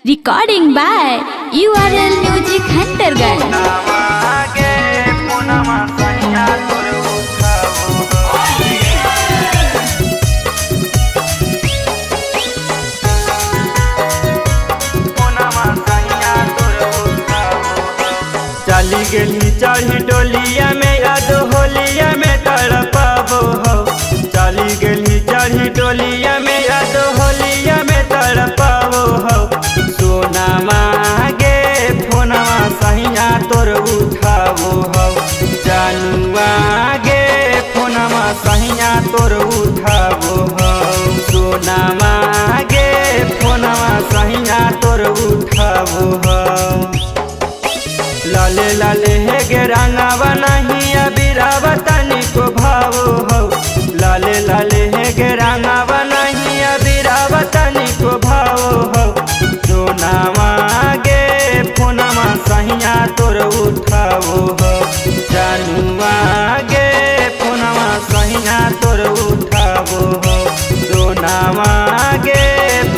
Recording by URL Music Huntergan. चली गेली चढ़ी डोलिया में याद होलिया में तड़पाबो हो। चली गेली चढ़ी डोलिया में याद होलिया में तड़पाबो हो। सोना मांगे फोनवा सहिया तोर उठाबो हो। जानुआ गे फोनवा सहिया तोर उठाबो हो। सोना मांगे फोनवा सहिया तोर उठाबो हो। लाले लाले हे गे रंगावा नहीं अबीरावा तनी को भावो हो। लाले लाले हे गे रंगावा नहीं अबीरावा तनी को भावो हो। सोनावा गे फोनवा सहिया तोर उठावो हो। जानुआ गे फोनवा सहिया तोर उठावो हो। सोनावा गे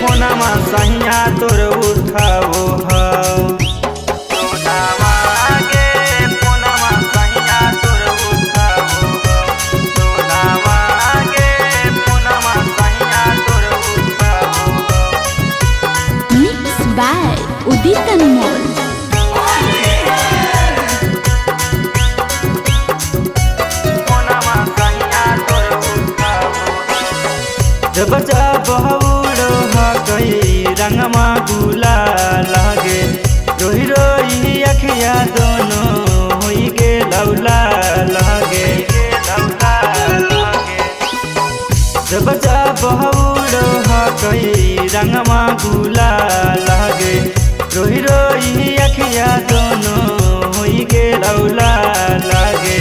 फोनवा सहिया तोर उठावो हो। Udit Anmol. जब बहुड़ो हकई रंगमा गुला लागे। रोही रोही अखिया दोनों होई गे लौला लागे। जब बहुड़ो हकई रंगमा गुला लागे। रोही रोही अखिया दोनों होई गे लौला लागे।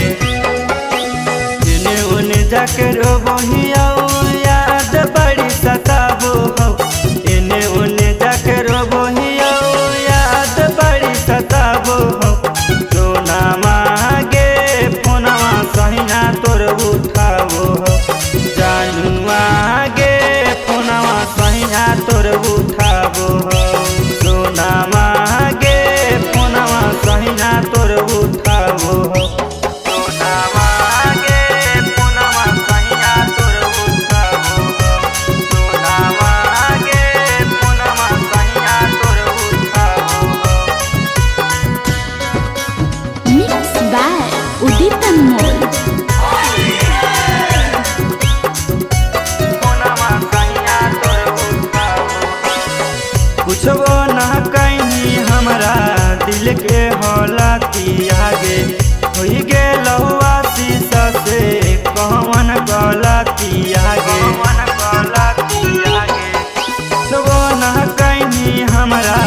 जिन्हें उन्हें जाके रोबोहिया याद बड़ी सताबो हो। इन्हें उन्हें जाके रोबोहिया याद बड़ी सताबो हो। सोना मांगे फोनवा सहिया तोर उठाबो हो। जानुआ गे फोनवा सहिया तोर उठाबो हो। सोना मांगे फोनवा सहिया तोर उठाबो हो। सोना मांगे फोनवा सहिया तोर उठाबो हो। सोना मांगे फोनवा सहिया तोर उठाबो हो। Mixed by Udit Anmol. कुछो ना कहीं हमारा दिल के हौलती आगे। होई गे लहुआ शीशा से कौन गलती आगे। कुछो ना कहीं हमारा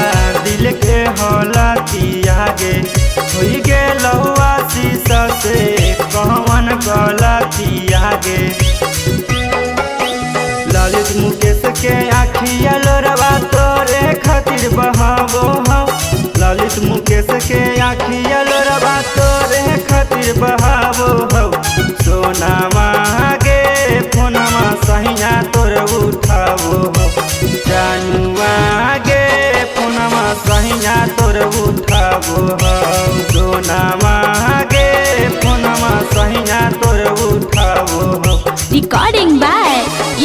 दिल के हौलती आगे। होई गे लहुआ शीशा से कौन गलती आगे। ललित मुकेश के आखिया लोरवा तोरे खातिर बहावो हो। ललित मुकेश के आखिया लोरवा तोरे खातिर बहावो हो। सोना मांगे फोनवा सहिया तोर उठावो हो। जानुआ गे फोनवा सहिया तोर उठावो हो। सोना मांगे फोनवा सहिया तोर उठावो हो। Recording by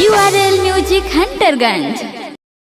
URL Music Huntergan.